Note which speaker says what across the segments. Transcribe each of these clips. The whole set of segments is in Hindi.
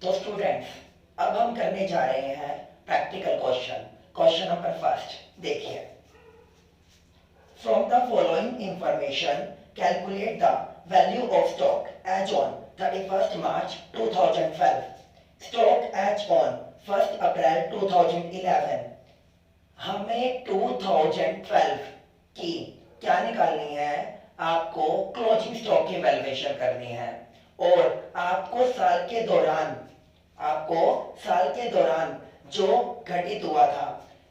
Speaker 1: तो स्टूडेंट्स, अब हम करने जा रहे हैं practical question. Question number first देखिए, from the following information calculate the value of stock as on 31st March 2012, stock as on 1st April 2011। हमें 2012 की क्या निकालनी है? आपको क्लोजिंग स्टॉक की वैल्यूएशन करनी है और आपको साल के दौरान जो घटित हुआ था,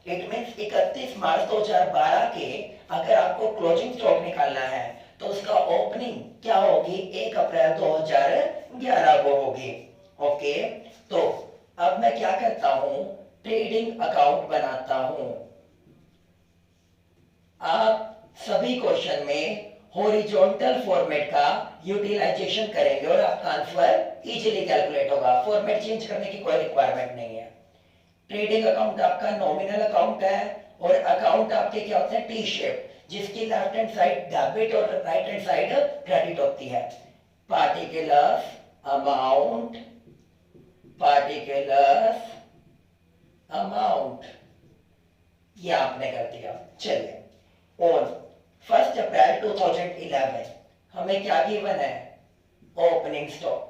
Speaker 1: इट मीन्स 31 मार्च 2012 के अगर आपको क्लोजिंग स्टॉक निकालना है तो उसका ओपनिंग क्या होगी? 1 अप्रैल 2011 को होगी। ओके, तो अब मैं क्या करता हूं, ट्रेडिंग अकाउंट बनाता हूं। आप सभी क्वेश्चन में हॉरिजॉन्टल फॉर्मेट का यूटिलाइजेशन करेंगे और आपका आंसर इजीली कैलकुलेट होगा। फॉर्मेट चेंज करने की कोई रिक्वायरमेंट नहीं है। ट्रेडिंग अकाउंट आपका नॉमिनल अकाउंट है और अकाउंट आपके क्या होते हैं? टी शेप, जिसकी लेफ्ट हैंड साइड डेबिट और राइट हैंड साइड क्रेडिट होती है। पार्टिकुलर्स अमाउंट, पार्टिकुलर्स अमाउंट, ये आपने कर दिया। चलिए, और 1 अप्रैल 2011 हमें क्या गिवन है? Opening stock.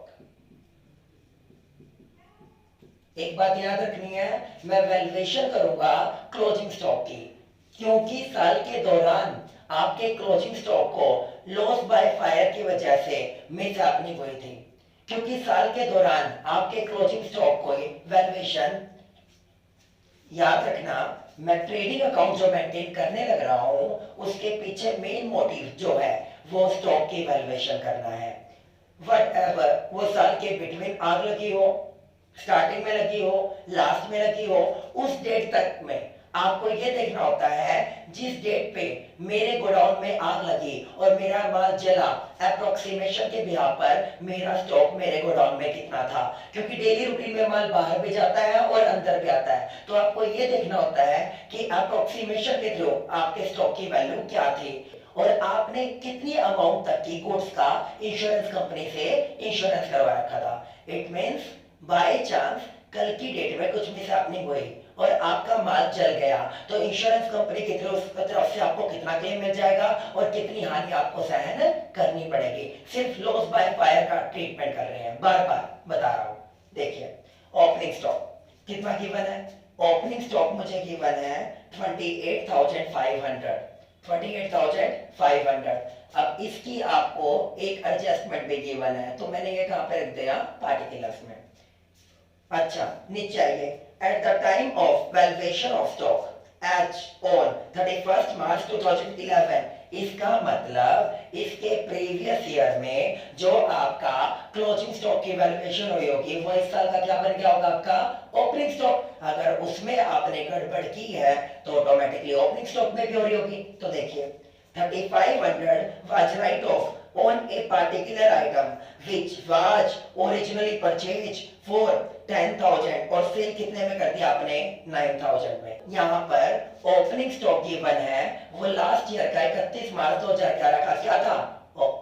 Speaker 1: एक बात याद रखनी है, मैं वैल्यूएशन करूंगा क्लोजिंग स्टॉक की, क्योंकि साल के दौरान आपके क्लोजिंग स्टॉक को लॉस बाय फायर की वजह से मिस हैपनिंग हुई थी। क्योंकि साल के दौरान आपके क्लोजिंग स्टॉक को वैल्यूएशन, याद रखना, मैं ट्रेडिंग अकाउंट जो मेंटेन करने लग रहा हूं उसके पीछे मेन मोटिव जो है वो स्टॉक की वैल्यूएशन करना है। वट एवर वो साल के बिटवीन आग लगी हो, स्टार्टिंग में लगी हो, लास्ट में लगी हो, उस डेट तक में आपको ये देखना होता है जिस डेट पे मेरे गोडाउन में आग लगी और मेरा माल जला, अप्रोक्सीमेशन के बिहार पर मेरा स्टॉक मेरे गोडाउन में कितना था। क्योंकि डेली रूटीन में माल बाहर भी जाता है और अंदर भी आता है, तो आपको ये देखना होता है कि अप्रोक्सीमेशन के थ्रू आपके स्टॉक की वैल्यू क्या थी और आपने कितनी अमाउंट तक की गुड्स का इंश्योरेंस कंपनी से इंश्योरेंस करवा रखा था। इट मीन्स बाय चांस कल की डेट में कुछ मिसहैपनिंग हुई और आपका माल जल गया तो इंश्योरेंस कंपनी की तरफ से आपको कितना क्लेम मिल जाएगा और कितनी हानि आपको सहन करनी पड़ेगी। सिर्फ लॉस बाय फायर का ट्रीटमेंट कर रहे हैं, बार बार बता रहा हूं। देखिए, ओपनिंग स्टॉक कितना गिवन है? ओपनिंग स्टॉक मुझे गिवन है 28,500। 28,500। अब इसकी आपको एक एडजस्टमेंट भी गिवन है, तो मैंने ये कहां पे रख दिया? पार्टिकुलर्स में। अच्छा, नीचे आइए, at the time of valuation of stock as on 31st March 2011, इसका मतलब इसके प्रीवियस ईयर में जो आपका क्लोजिंग स्टॉक की वैल्यूएशन हुई होगी वो इस साल का क्या बन गया होगा? आपका ओपनिंग स्टॉक। अगर उसमें आपने गड़बड़ की है तो ऑटोमेटिकली ओपनिंग स्टॉक में भी हो रही होगी। तो देखिए, 3500 was write off on a particular item which was originally purchased for 10,000 और सेल कितने में कर दिया आपने? 9,000 में। यहाँ पर ओपनिंग स्टॉक गिवन है वो लास्ट ईयर का 31 मार्च 2011 का क्या था?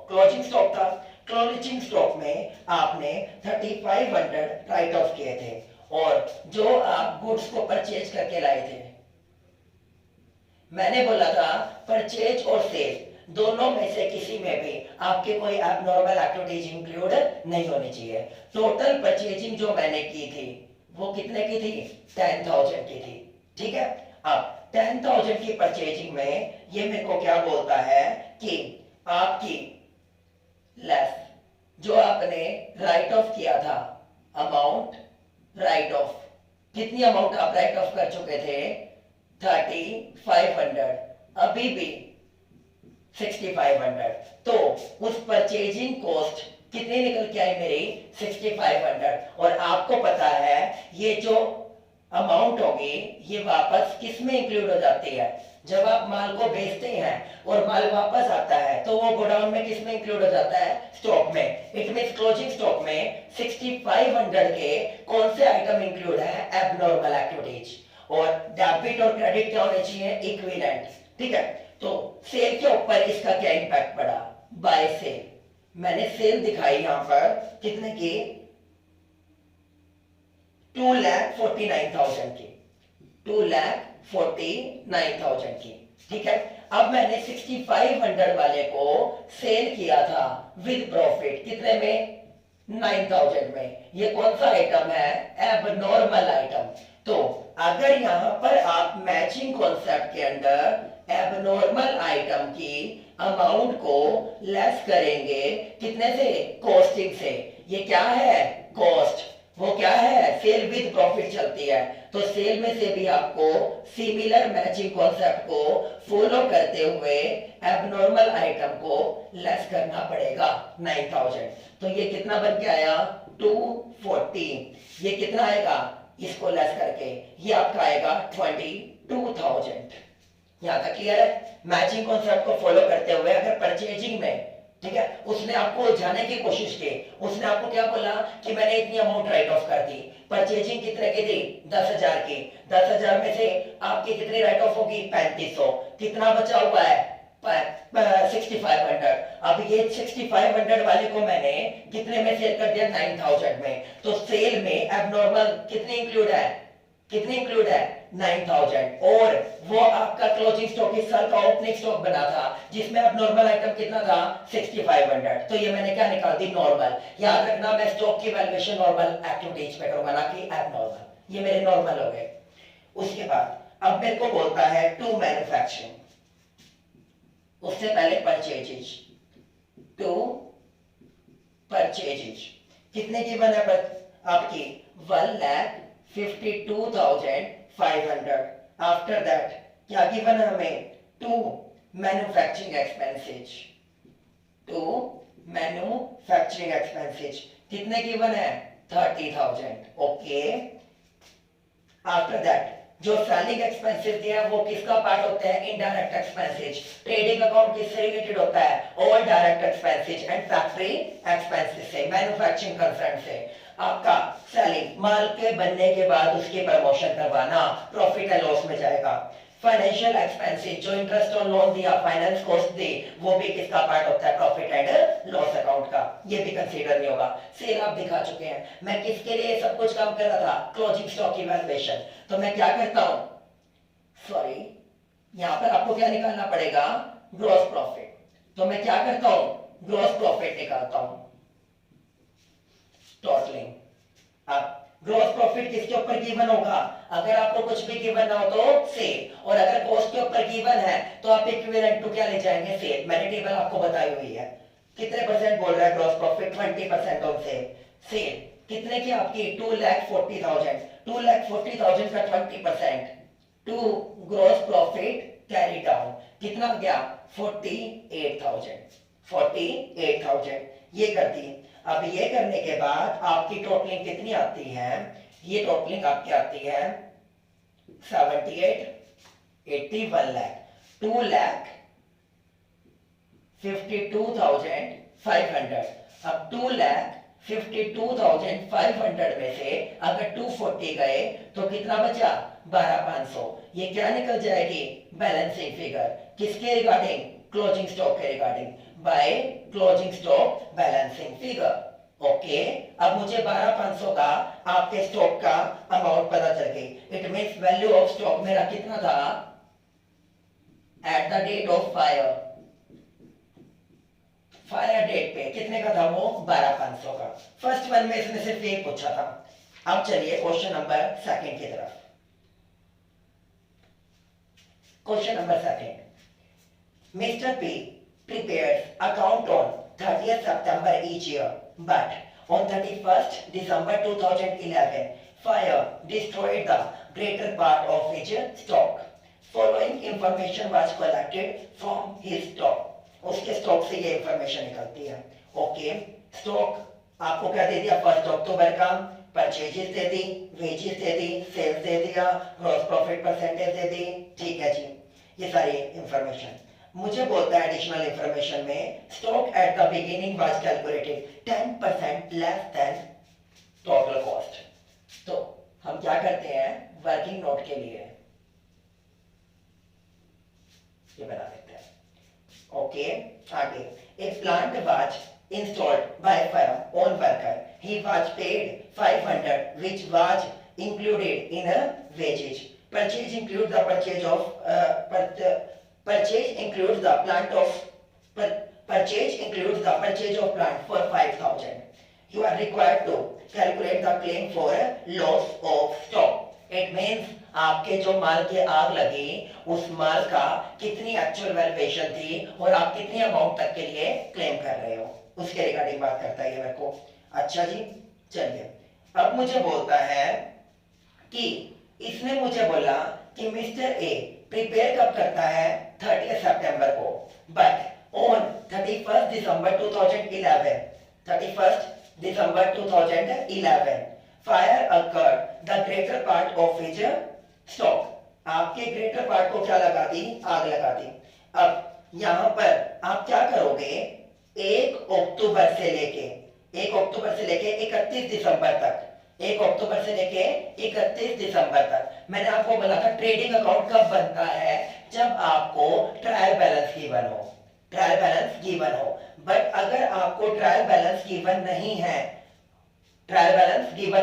Speaker 1: क्लोजिंग स्टॉक था। क्लोजिंग स्टॉक में आपने 3500 राइट ऑफ किए थे और जो आप गुड्स को परचेज करके लाए थे, मैंने बोला था परचेज और सेल दोनों में से किसी में भी आपके कोई एबनॉर्मल एक्टिविटीज इंक्लूड नहीं होनी चाहिए। टोटल परचेजिंग जो मैंने की थी वो कितने की थी? 10,000 की थी। ठीक है, अब 10,000 की परचेजिंग में ये मेरे को क्या बोलता है कि आपकी लेस जो आपने राइट ऑफ किया था अमाउंट, राइट ऑफ, कितनी अमाउंट आप राइट ऑफ कर चुके थे? 3500। अभी भी 6500, तो उस परचेजिंग कॉस्ट कितनी निकल के आई मेरी? 6500। और आपको पता है ये जो अमाउंट होगी ये वापस किस में इंक्लूड हो जाती है? जब आप माल को बेचते हैं और माल वापस आता है तो वो गोडाउन में किस में इंक्लूड हो जाता है? स्टॉक में। इट मींस क्लोजिंग स्टॉक में 6500 के कौन से आइटम इंक्लूड है? Abnormal activities. और डेबिट और क्रेडिट क्या होने चाहिए? इक्विवेलेंट। ठीक है, तो सेल के ऊपर इसका क्या इंपैक्ट पड़ा? Bye cell. मैंने सेल दिखाई यहां पर कितने की? 2,49,000 की, 2,49,000 की। ठीक है, अब मैंने 6,500 वाले को सेल किया था विद प्रॉफिट, कितने में? 9,000 में। ये कौन सा आइटम है? Abnormal item. तो अगर यहां पर आप मैचिंग कॉन्सेप्ट के अंदर एबनॉर्मल आइटम की अमाउंट को लेस करेंगे, कितने से? कॉस्टिंग से। ये क्या है? कॉस्ट। वो क्या है? सेल विद प्रॉफिट चलती है, तो सेल में से भी आपको सिमिलर मैचिंग कॉन्सेप्ट को फॉलो करते हुए एबनॉर्मल आइटम को लेस करना पड़ेगा 9,000। तो ये कितना बन के आया? 240। ये कितना आएगा इसको लेस करके? ये आपका आएगा 22,000। यहां तक क्लियर है? मैचिंग कॉन्सेप्ट को फॉलो करते हुए अगर परचेजिंग में, ठीक है, उसने आपको उलझाने की कोशिश की, उसने आपको क्या बोला कि मैंने इतनी अमाउंट राइट ऑफ कर दी, परचेजिंग कितने की थी? 10,000 की, 10,000 में से आपकी कितनी राइट ऑफ होगी? 3500। कितना बचा हुआ है? 6,500। अब ये 6,500 वाले को मैंने कितने में सेल कर दिया? 9,000 में। तो सेल में एबनॉर्मल कितनी इंक्लूड है? कितनी इंक्लूड है? 9,000। और वो आपका क्लोजिंग स्टॉक इस साल का ओपनिंग स्टॉक बना था जिसमें अब नॉर्मल आइटम कितना था? 6,500। तो ये मैंने क्या निकाल दी? नॉर्मल। याद रखना, मैं स्टॉक की वैल्यूएशन नॉर्मल एक्टिविटीज पे करूंगा, ना कि एबनॉर्मल। ये मेरे नॉर्मल हो गए। उसके बाद अब मेरे को बोलता है टू मैन्युफैक्चरिंग, उससे पहले परचेजेज, टू परचेजेज कितने की बना है आपकी? 1,52,500। आफ्टर दैट क्या गिवन है हमें? To manufacturing expenses, to manufacturing expenses कितने गिवन है? 30,000। ओके, आफ्टर दैट जो सेलिंग एक्सपेंसेस दिया है वो किसका पार्ट होता है? Indirect expenses. ट्रेडिंग अकाउंट किससे रिलेटेड होता है? All direct expenses and factory expenses से, मैन्युफैक्चरिंग कंसर्न से। आपका सेलिंग, माल के बनने के बाद उसकी प्रमोशन करवाना, प्रॉफिट एंड लॉस में जाएगा। फाइनेंशियल एक्सपेंसेस, जो इंटरेस्ट ऑन लोन दिया, फाइनेंस कॉस्ट दी, वो भी किसका पार्ट होता है? प्रॉफिट एंड लॉस अकाउंट का। ये भी कंसीडर नहीं होगा। सेल आप दिखा चुके हैं। मैं किसके लिए सब कुछ काम कर रहा था? क्लोजिंग स्टॉक की वैल्यूएशन। तो मैं क्या करता हूं? सॉरी, यहां पर आपको क्या निकालना पड़ेगा? Gross profit. तो मैं क्या करता हूं? ग्रॉस प्रॉफिट निकालता हूं, टोटलिंग। अब ग्रॉस प्रॉफिट किसके ऊपर गिवन होगा? अगर आपको कुछ भी गिवन ना हो तो सेल, और अगर कॉस्ट के ऊपर गिवन है तो आप इक्विवेलेंट टू क्या ले जाएंगे? सेल। मैंने टेबल आपको बताई हुई है। कितने परसेंट बोल रहा है gross profit? 20% on sale. Sale कितने की आपकी? 2,40,000। 2,40,000 का 20% to gross profit carry down कितना गया? 48,000। 48,000 ये करती है। अब ये करने के बाद आपकी टोटलिंग कितनी आती है? ये टोटलिंग आपकी आती है 78, 81 लाख, 2,52,500। अब 2,52,500 में से अगर 240 गए तो कितना बचा? 12,500। ये क्या निकल जाएगी? Balancing figure. किसके रिगार्डिंग? क्लोजिंग स्टॉक के regarding, by closing stock balancing figure. Okay, अब मुझे 12,500 का आपके स्टॉक का अमाउंट पता चल गई। It means value of stock मेरा कितना था at the date of fire date पे? कितने का था वो? 12,500 का। फर्स्ट वन में इसने सिर्फ एक पूछा था। अब चलिए क्वेश्चन नंबर सेकंड की तरफ। Question number second, Mr. P prepares account on 30th September each year, but on 31st December 2011, fire destroyed the greater part of his stock. Following information was collected from his stock. उसके स्टॉक से ये इंफॉर्मेशन निकलती है। ओके, स्टॉक आपको क्या दे दिया? 1 अक्टूबर का परचेजेस दे दी, वेजेस दे दी, सेल्स दे दिया, ग्रॉस प्रॉफिट परसेंटेज दे दी। ठीक है जी, ये सारी इंफॉर्मेशन मुझे बोलता है एडिशनल इंफॉर्मेशन में stock at the beginning was calculated 10% less than total cost. तो हम क्या करते हैं? वर्किंग नोट के लिए ये बना देते हैं। ओके, आगे, a plant was installed by firm on worker, he was paid 500 which was included in a wages. Purchase includes the purchase of purchase includes the plant of purchase includes the purchase of plant for 5000. You are required to calculate the claim for loss of stock. It means आपके जो माल के आग लगी उस माल का कितनी एक्चुअल वैल्यूएशन थी और आप कितनी अमाउंट तक के लिए क्लेम कर रहे हो उसके रिगार्डिंग बात करता है ये मेरे को। अच्छा जी, चलिए अब मुझे बोलता है कि इसने मुझे बोला कि मिस्टर ए प्रिपेयर कब करता है 30 सितंबर को, but on 31 December 2011 31 December 2011 fire occurred the greater part of his stock. आपके ग्रेटर पार्ट को क्या लगा दी, आग लगा दी। अब यहां पर आप क्या करोगे, 1 अक्टूबर से लेके 31 दिसंबर तक 1 अक्टूबर से लेके 31 दिसंबर तक मैंने आपको बोला था ट्रेडिंग अकाउंट कब बनता है, जब आपको ट्रायल बैलेंस गिवन हो। बट अगर आपको ट्रायल बैलेंस गिवन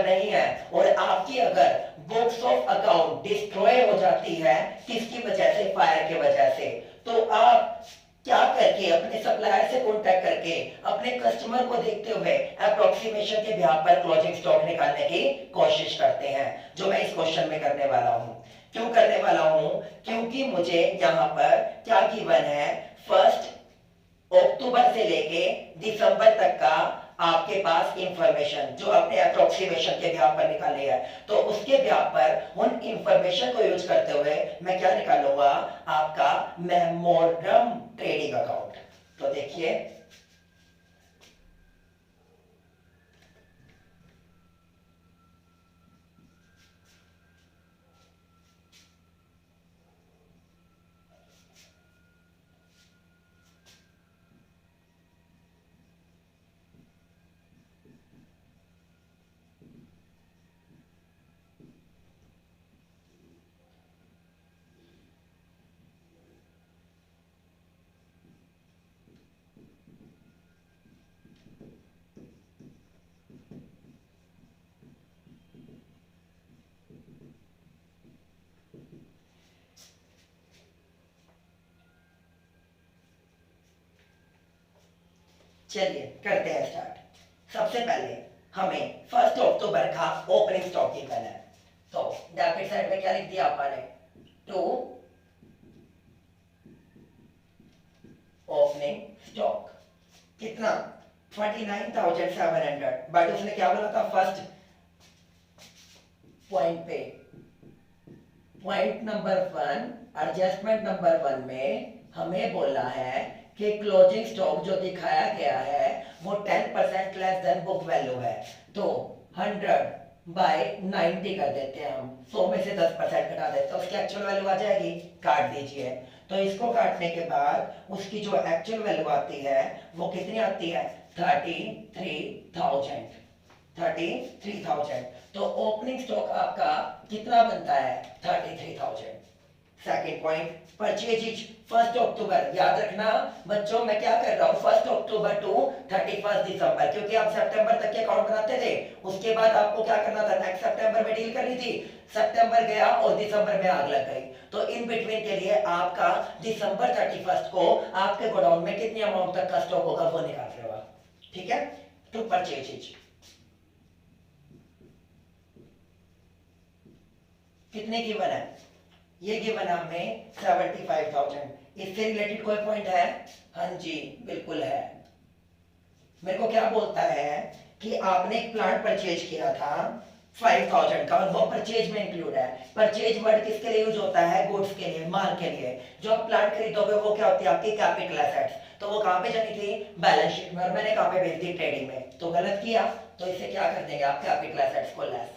Speaker 1: नहीं है और आपकी अगर बुक्स ऑफ अकाउंट डिस्ट्रॉय हो जाती है किसकी वजह से, फायर की वजह से, तो आप क्या करके अपने सप्लायर से कांटेक्ट करके अपने कस्टमर को देखते हुए अप्रोक्सीमेशन के बिहाफ पर क्लोजिंग स्टॉक निकालने की कोशिश करते हैं, जो मैं इस क्वेश्चन में करने वाला हूं। क्यों करने वाला हूं, क्योंकि मुझे यहां पर क्या गिवन है, 1 अक्टूबर से लेके दिसंबर तक का आपके पास इंफॉर्मेशन जो आपने अप्रोक्सीमेशन के बिहाफ पर निकाली है, तो उसके बिहाफ पर उन इंफॉर्मेशन को यूज करते हुए मैं क्या निकालूंगा, आपका मेमोरंडम ट्रेडिंग अकाउंट। तो देखिए चलिए करते हैं स्टार्ट। सबसे पहले हमें 1 अक्टूबर का ओपनिंग स्टॉक गिवन है, तो डेबिट साइड में क्या लिख दिया आपने, टू ओपनिंग स्टॉक कितना 29,700, बट उसने क्या बोला था फर्स्ट पॉइंट पे, पॉइंट नंबर 1 एडजस्टमेंट नंबर 1 में हमें बोला है कि क्लोजिंग स्टॉक जो दिखाया गया है वो 10% लेस देन बुक वैल्यू है, तो 100/90 कर देते हैं हम, 100 में से 10% घटा देते हैं, उसकी एक्चुअल वैल्यू आ जाएगी, काट दीजिए। तो इसको काटने के बाद उसकी जो एक्चुअल वैल्यू आती है वो कितनी आती है, 33,000। तो ओपनिंग स्टॉक आपका कितना बनता है, 33,000। सेकेंड पॉइंट, परचेज 1 अक्टूबर, याद रखना बच्चों मैं क्या कर रहा हूँ, 1 अक्टूबर टू 31 दिसंबर, क्योंकि आप सितंबर तक के अकाउंट बनाते थे, उसके बाद आपको क्या करना था, नेक्स्ट सितंबर में डील करनी थी, सितंबर गया और दिसंबर में आग लग गई, तो इन बिटवीन के लिए आपका दिसंबर 31 को आपके गोडाउन में कितनी अमाउंट तक का स्टॉक होगा वो निकाल रहे हो, ठीक है। टू परचेज कितने गिवन है, ये गिवन है हमें 75,000। इससे रिलेटेड कोई पॉइंट है, हाँ जी बिल्कुल है। मेरे को क्या बोलता है कि आपने एक प्लांट परचेज किया था 5,000 का और वो परचेज में इंक्लूड है। परचेज वर्ड किसके लिए यूज होता है, गुड्स के लिए, माल के लिए। जो आप प्लांट खरीदोगे वो क्या होती है, आपकी कैपिटल एसेट्स, तो वो कहां पे जानी थी, बैलेंस शीट में, और मैंने कहां पे भेज दी, ट्रेडिंग में, तो गलत किया, तो इसे क्या कर देंगे आप, कैपिटल एसेट्स को लेस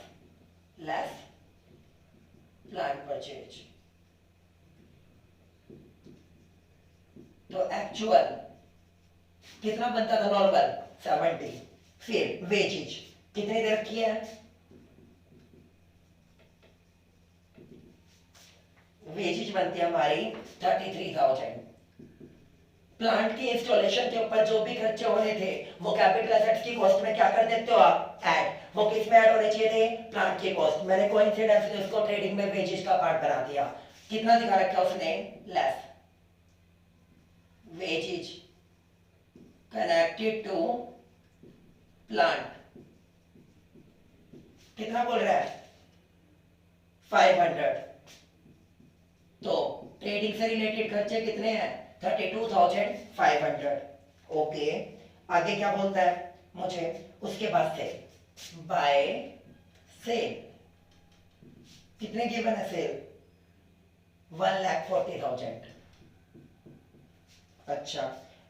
Speaker 1: प्लांट परचेज। तो एक्चुअल कितना बनता था, नॉर्मल 70। फिर वेजेज कितनी दे रखी है, वेजेज बनती है हमारी 33,000। प्लांट की इंस्टॉलेशन के ऊपर जो भी खर्चे होने थे वो कैपिटल एसेट्स की कॉस्ट में क्या कर देते हो आप, ऐड। वो किस में ऐड होने चाहिए थे, प्लांट की कॉस्ट। मैंने कोइंसिडेंस से उसको ट्रेडिंग में वेजेस का पार्ट बना दिया। कितना दिखा रखा उसने, less wages connected to plant. कितना बोल रहा है, 500। तो ट्रेडिंग से रिलेटेड खर्चे कितने हैं, 32,500। ओके, आगे क्या बोलता है मुझे, उसके बाद से बाय सेल कितने गिवन है, सेल 1,40,000। अच्छा,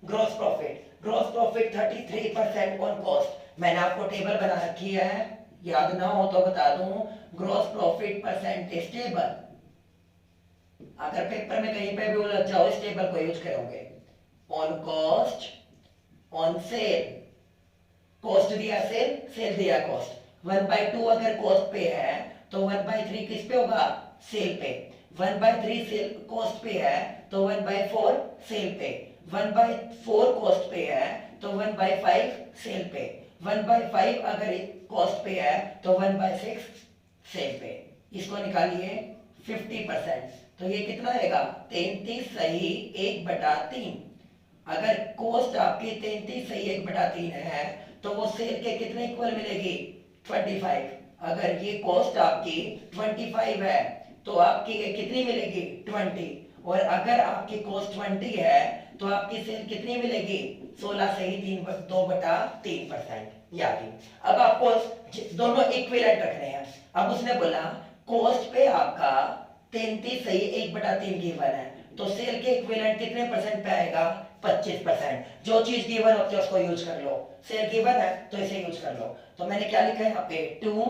Speaker 1: gross profit, gross profit 33% on cost. मैंने आपको टेबल बना रखी है, याद ना हो तो बता दूं, ग्रॉस प्रॉफिट परसेंटेज टेबल। अगर पेपर में कहीं पे भी उलझ जाओ इस टेबल को यूज करोगे। On cost, on sale, cost दिया सेल, सेल दिया कॉस्ट। 1/2 अगर कॉस्ट पे है तो 1/3 किस पे होगा, सेल पे। 1/3 सेल कॉस्ट पे है तो 1/4 सेल पे। 1/4 कॉस्ट पे है तो 1/5 सेल पे। 1/5 अगर कॉस्ट पे है तो 1/6 सेल पे। इसको निकालिए 50%। तो ये कितना आएगा, 33 सही 1/3। अगर कॉस्ट आपकी 33 सही 1/3 है तो वो सेल के कितने इक्वल मिलेगी, 25। अगर ये कॉस्ट आपकी 25 है तो आपकी ये कितनी मिलेगी, 20। और अगर आपकी कॉस्ट 20 है तो आपकी सेल कितनी मिलेगी, 16 सही 2/3%। यानी अब आपको दोनों इक्विवेलेंट रखने हैं। अब उसने बोला कॉस्ट पे आपका 33 सही 1/3 गिवन है तो सेल के इक्विवेलेंट कितने परसेंट पे आएगा, 25%। जो चीज गिवन होती है उसको यूज कर लो। सेल गिवन है तो इसे यूज कर लो। तो मैंने क्या लिखा है यहाँ पे, to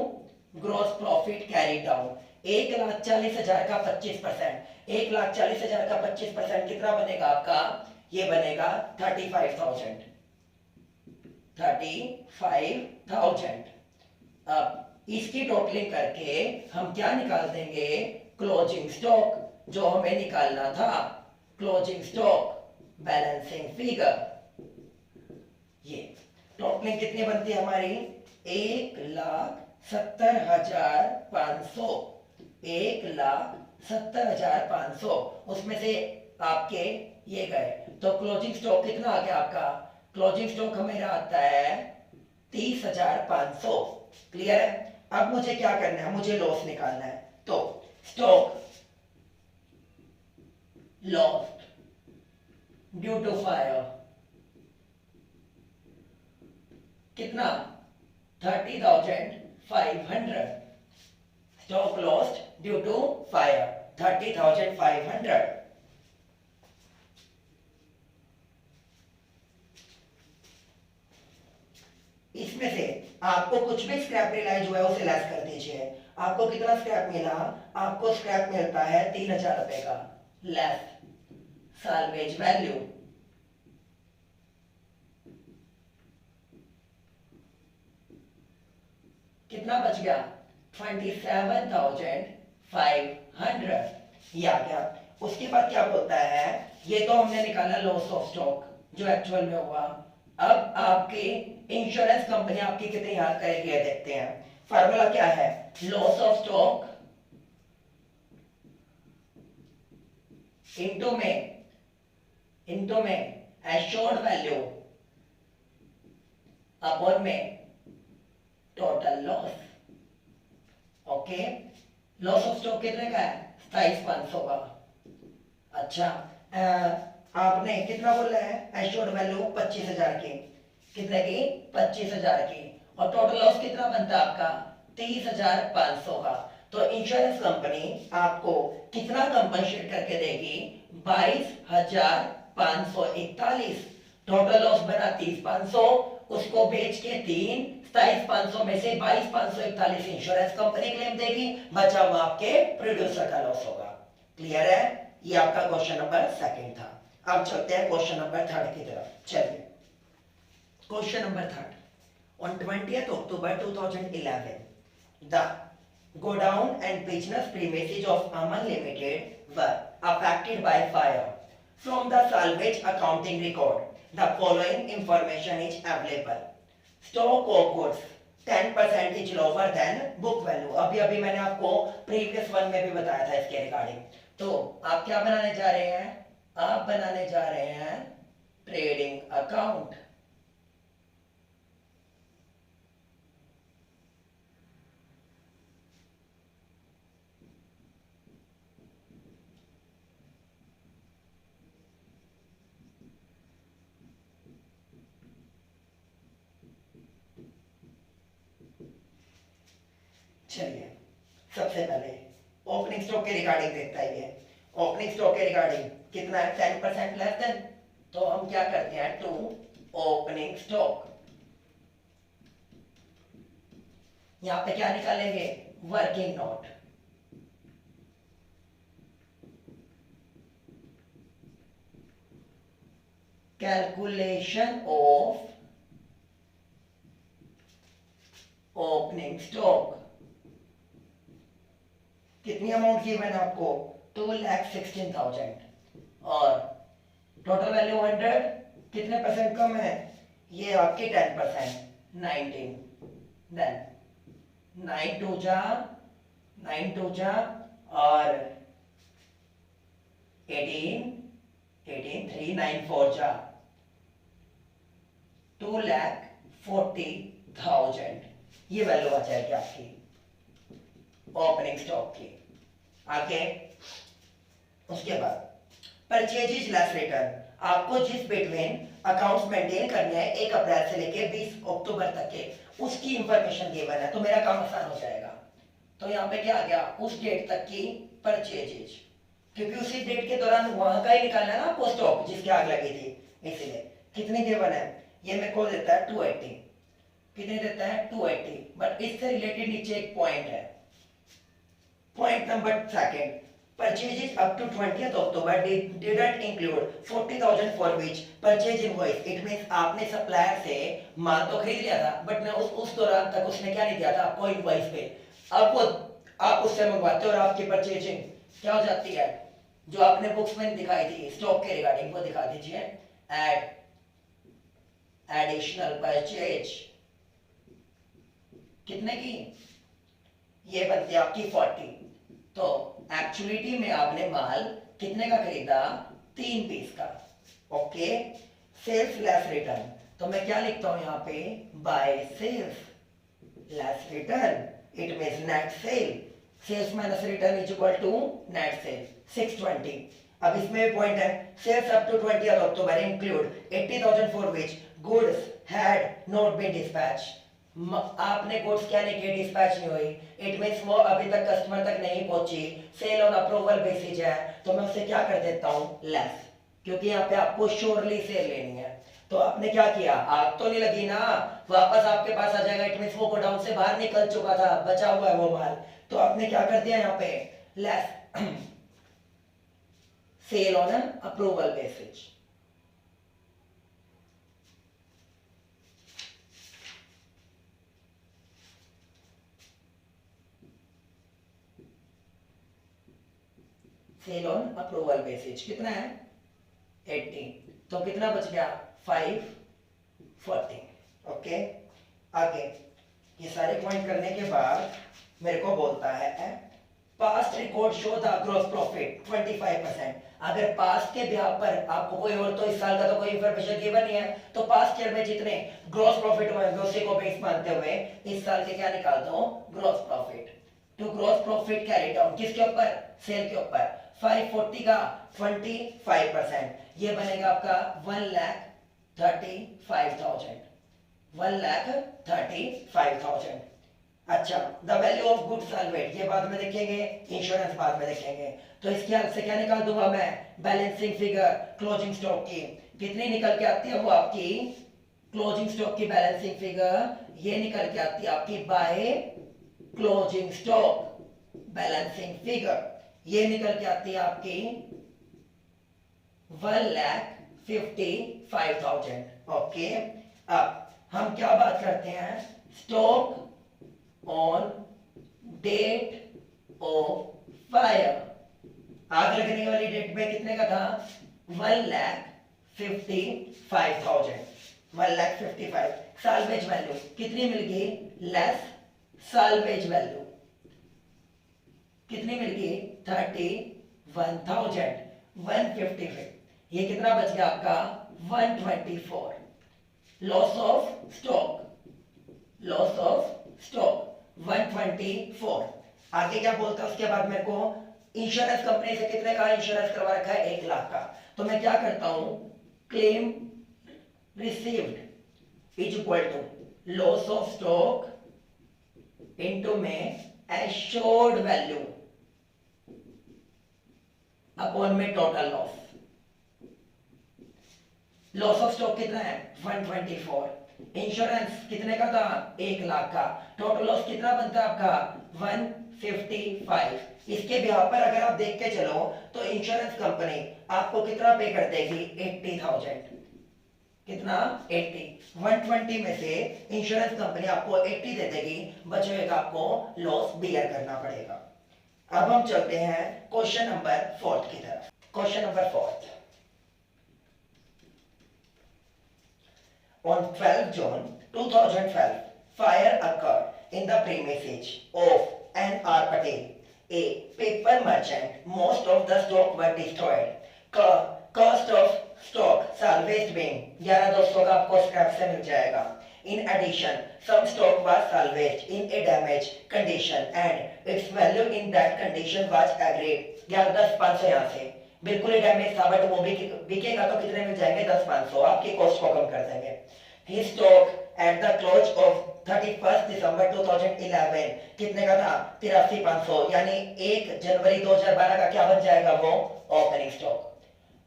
Speaker 1: gross profit carry down. 1,40,000 का 25%, 1,40,000 का 25% कितना बनेगा आपका, ये बनेगा 35,000। 35,000। अब इसकी टोटलिंग करके हम क्या निकाल देंगे, क्लोजिंग स्टॉक, जो हमें निकालना था, क्लोजिंग स्टॉक बैलेंसिंग फिगर। ये टोटलिंग कितनी बनती है हमारी, 1,70,500। 1,70,500 उसमें से आपके ये गए तो क्लोजिंग स्टॉक कितना आ गया आपका, क्लोजिंग स्टॉक हमें आता है 30,500। क्लियर है। अब मुझे क्या करना है, मुझे लॉस निकालना है। तो stock loss due to fire कितना, 30,500। Stock lost due to fire 30,500। इसमें से आपको कुछ भी स्क्रैप रिलाइज हुआ है उसे लेस कर दीजिए। आपको कितना स्क्रैप मिला, आपको स्क्रैप मिलता है 3,000 रुपए का, लेस साल्वेज वैल्यू। कितना बच गया, 27,500। ये आ गया। उसके बाद क्या बोलता है, ये तो हमने निकाला लॉस ऑफ स्टॉक जो एक्चुअल में हुआ। अब आपकी इंश्योरेंस कंपनी आपकी कितनी हेल्प करेगी ये देखते हैं। फार्मूला क्या है, लॉस ऑफ स्टॉक इनटू में एश्योर्ड वैल्यू अपॉन में total loss. Okay, loss of stock कितने का है, 27,500 का। अच्छा, आपने कितना बोला है, एश्योर्ड वैल्यू 25,000 की, कितने की, 25,000 की। और टोटल लॉस कितना बनता है आपका, 30,500 का। तो इंश्योरेंस कंपनी आपको कितना कंपनसेट करके देगी, 22,541। टोटल लॉस बना 30,500, उसको बेच के 27,500 में से 22,541 इंश्योरेंस कंपनी क्लेम देगी, बचा हुआ आपके प्रोड्यूसर का लॉस होगा। क्लियर है। ये आपका क्वेश्चन नंबर 2 था। अब चलते हैं क्वेश्चन नंबर 3 की तरफ। चलिए, question number 3। On 20th October 2011, the godown and business premises of Aman Limited were affected by fire. From the salvage accounting record, the following information is available. Stock of goods 10% is lower than book value. अभी अभी मैंने आपको प्रीवियस वन में भी बताया था इसके रिगार्डिंग. तो आप क्या बनाने जा रहे हैं? आप बनाने जा रहे हैं ट्रेडिंग अकाउंट. चलिए सबसे पहले ओपनिंग स्टॉक के रिगार्डिंग देखता है. ओपनिंग स्टॉक के रिगार्डिंग कितना है? 10% लेस देन. तो हम क्या करते हैं? To opening stock. यहां पे क्या निकालेंगे? Working note. Calculation of opening stock. कितनी अमाउंट गिवन है आपको? 2,16,000 और टोटल वैल्यू 100. कितने परसेंट कम है? ये आपकी 10%, 19. देन 9 2 जा और 18 3 9 4 जा 2,40,000. ये वैल्यू आ जाएगी आपकी ओपनिंग स्टॉक की. आगे उसके बाद परचेजेज लेस रिटर्न. आपको जिस बिटवीन अकाउंट्स मेंटेन करने हैं 1 अप्रैल से लेकर 20 अक्टूबर तक के, उसकी इंफॉर्मेशन गिवन है. तो मेरा काम आसान हो जाएगा. तो यहाँ पे क्या आ गया? उस डेट तक की परचेजेज, क्योंकि उसी डेट के दौरान वहां का ही निकालना है ना आपको स्टॉक जिसके आग लगी थी. इसलिए कितनी गिवन है? ये मेरे को देता है 280. कितने देता है? 280. बट इससे रिलेटेड नीचे एक पॉइंट है. Point number second, purchases up to 20th October didn't include 40,000 for which purchase invoice. It means आपने सप्लायर से माल तो खरीद लिया था, बट ना उस दौरान तक उसने क्या नहीं दिया था आपको इनवॉइस पे. अब वो आप उससे मंगवाते हो और आपकी परचेजिंग क्या हो जाती है? जो आपने बुक्स में दिखाई थी स्टॉक के रिगार्डिंग वो दिखा दीजिए. एड एडिशनल परचेज कितने की? ये बनती है आपकी 40. तो एक्चुअलिटी में आपने माल कितने का खरीदा? 3 पीस का. ओके. Sales less return. तो मैं क्या लिखता हूं यहां पे? By sales less return. It means net sale. Sales minus return is equal to net sale 620. अब इसमें पॉइंट है sales up to 20th October include 80,000 for which goods had not been dispatch. आपने गुड्स क्या नहीं किए? डिस्पैच नहीं हुई. इट मींस वो अभी तक कस्टमर तक नहीं पहुंची. सेल ऑन अप्रूवल बेसिस है. तो मैं उससे क्या कर देता हूं? लेस. क्योंकि यहाँ पे आपको श्योरली सेल लेनी है. तो आपने क्या किया? आग तो नहीं लगी ना, वापस आपके पास आ जाएगा. इट मींस वो गोडाउन से बाहर निकल चुका था, बचा हुआ है वो माल. तो आपने क्या कर दिया यहाँ पे? Less. Sale on approval basis. Sale on approval basis कितना है? 80. तो कितना बच गया? 540. ओके. आगे ये सारे पॉइंट करने के बाद मेरे को बोलता है past record show the gross profit 25%. अगर पास्ट के ब्याह पर आपको कोई और तो इस साल का तो कोई इंफॉर्मेशन गिवन नहीं है, तो पास्ट ईयर में जितने ग्रॉस प्रॉफिट हुए उसी को बेस मानते हुए इस साल के क्या निकालता हूं? Gross profit. To gross profit carry down किसके ऊपर? सेल के ऊपर. 540 का 25%. ये बनेगा आपका 1,35,000. 1,35,000. अच्छा. द वैल्यू ऑफ गुड साल्वेट ये बाद में देखेंगे, इंश्योरेंस बाद में देखेंगे. तो इसके हेल्प से क्या निकाल दूंगा मैं? बैलेंसिंग फिगर क्लोजिंग स्टॉक की. कितनी निकल के आती है वो आपकी? क्लोजिंग स्टॉक की बैलेंसिंग फिगर ये निकल के आती है आपकी by closing stock balancing figure. ये निकल के आती है आपकी 1,55,000. ओके. अब हम क्या बात करते हैं? Stock on date of fire. आग लगने वाली डेट में कितने का था? 1,55,000, 1,55,000। साल्वेज वैल्यू कितनी मिल गई? लेस साल्वेज वैल्यू कितनी मिल गई? 31,155। ये कितना बच गया आपका? 124। Loss of stock, loss of stock 124। आगे क्या बोलता है उसके बाद मेरे को? इंश्योरेंस कंपनी से कितने का इंश्योरेंस करवा रखा है? 1 लाख का। तो मैं क्या करता हूं? Claim received is equal to loss of stock into में एश्योर्ड वैल्यू अपॉन में total loss. Loss of stock कितना है? 124। इंश्योरेंस कितने का था? 1 लाख का। टोटल लॉस कितना बनता है आपका? 155। इसके बिहार पर अगर आप देख के चलो तो इंश्योरेंस कंपनी आपको कितना पे कर देगी? 80,000। कितना? 80। 120 में से इंश्योरेंस कंपनी आपको 80 दे देगी, बचेगा आपको लॉस बियर करना पड़ेगा। अब हम चलते हैं क्वेश्चन नंबर 4 की तरफ। Question number 4। On 12 June 2012, fire occurred in the premises of N.R. Patel, a paper merchant. Most of the stock were destroyed. Cost of stock salvaged being 11,200 का आपको स्क्रैप से मिल जाएगा. In addition, some stock was salvaged in a damaged condition and its value in that condition was agreed. 11,500 यहाँ से बिल्कुल ही डैमेज था बट वो भी बिकेगा तो कितने मिल जाएंगे? 10,500। आपकी कॉस्ट को कम कर देंगे। His stock at the close of 31st December 2011 कितने का था? 83,500। यानी 1 जनवरी 2012 का क्या बन जाएगा? वो ओपनिंग स्टॉक।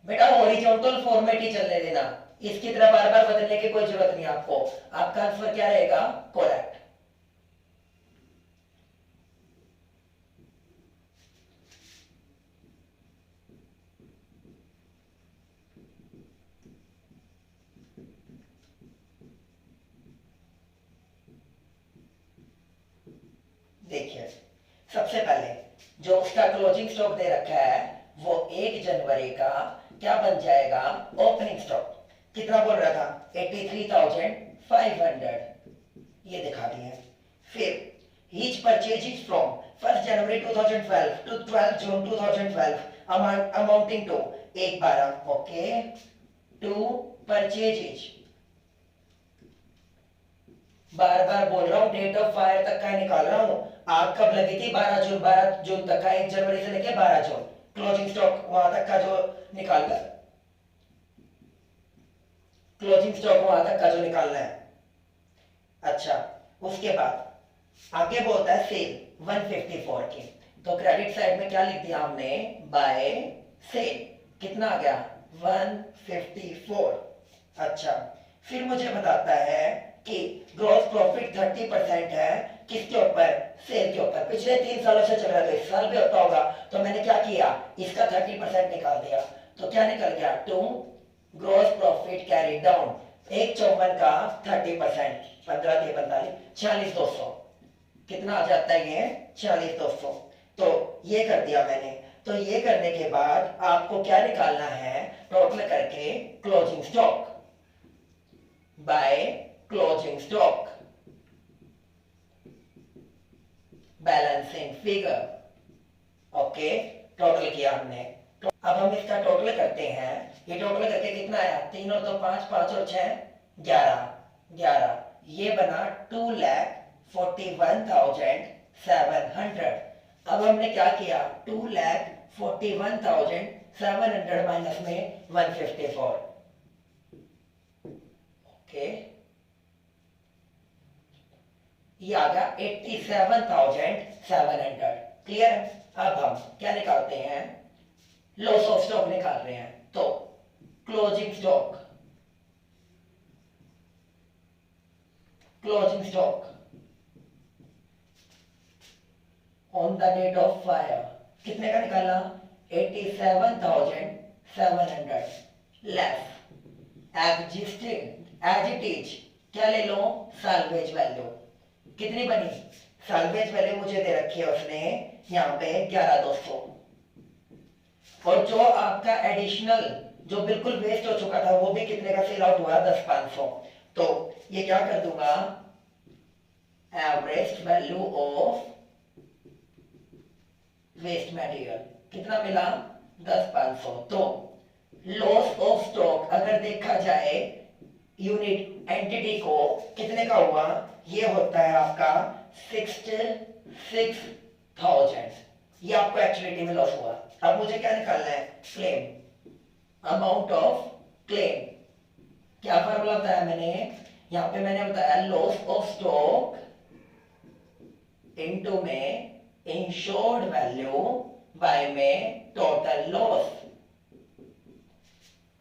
Speaker 1: बेटा हॉरिजॉन्टल फॉर्मेट ही चलने देना, इसकी तरह बार बार बदलने की कोई जरूरत नहीं आपको। आपका आंसर क्या रहेगा? करेक्ट। देखिए सबसे पहले जो उसका क्लोजिंग स्टॉक दे रखा है वो 1 जनवरी का क्या बन जाएगा? Opening stock. कितना बोल रहा था? 83,500 ये दिखा दिया। फिर his purchases from 1 January 2012 to 12 June 2012 amounting to 112। Okay, to purchases बार बार बोल रहा हूं, डेट ऑफ फायर तक का निकाल रहा हूं। आग कब लगी थी? 12 जून तक का, 1 जनवरी से लेके 12 जून। क्लोजिंग स्टॉक वहां तक का जो निकालना है, क्लोजिंग स्टॉक वहां तक का जो निकालना है। अच्छा, उसके बाद आगे बोलता है सेल 154 की। तो क्रेडिट साइड में क्या लिख दिया हमने? By sale. कितना आ गया? 154। अच्छा, फिर मुझे बताता है कि ग्रॉस प्रॉफिट 30% है किसके ऊपर? सेल के ऊपर। पिछले 3 सालों से चल रहा है, इस साल भी होता होगा। तो मैंने क्या किया? इसका 30% निकाल दिया। तो क्या निकल गया? To gross profit carry down 154 का 30%, 15 × 45, 46,200। कितना आ जाता है ये? 46,200। तो ये कर दिया मैंने। तो ये करने के बाद आपको क्या निकालना है? टोटल करके closing stock by closing stock balancing figure. Okay, total किया हमने। अब हम इसका टोटल करते हैं। ये टोटल करके कितना आया? 3 और 2 5, 5 और 6 11। ये बना 2,41,700। अब हमने क्या किया? 2,41,700 माइनस में 154। ओके, ये आ गया 87,700। क्लियर? अब हम क्या निकालते हैं? लॉस ऑफ स्टॉक निकाल रहे हैं। तो closing stock on the date of fire कितने का निकाला? 87,700 less existing as it is क्या ले लो? Salvage value. कितनी बनी? साल्वेज वैल्यू मुझे दे रखी है उसने यहाँ पे 11,200। और जो आपका एडिशनल जो बिल्कुल वेस्ट हो चुका था वो भी कितने का सेल आउट हुआ, 10,500। तो ये क्या कर दूंगा, average value of waste material कितना मिला, 10,500। तो लॉस ऑफ स्टॉक अगर देखा जाए यूनिट एंटिटी को कितने का हुआ, ये होता है आपका 66,000। ये आपको एक्चुअलिटी में लॉस हुआ। अब मुझे क्या निकालना है, क्लेम, अमाउंट ऑफ क्लेम। क्या फॉर्मूला बताया मैंने, यहां पे मैंने बताया लॉस ऑफ स्टॉक इनटू में इंश्योर्ड वैल्यू बाय में total loss.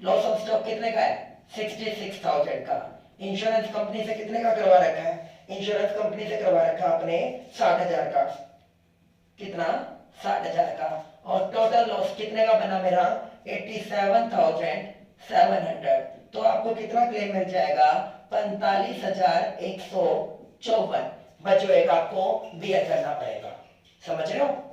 Speaker 1: Loss of stock कितने का है, 66,000 का। इंश्योरेंस कंपनी से कितने का करवा रखा है, इंश्योरेंस कंपनी से करवा रखा आपने 60,000 का, कितना, 60,000 का। और टोटल लॉस कितने का बना मेरा, 87,700। तो आपको कितना क्लेम मिल जाएगा, 45,154। बचो एक आपको बियर करना पड़ेगा। समझ रहे हो।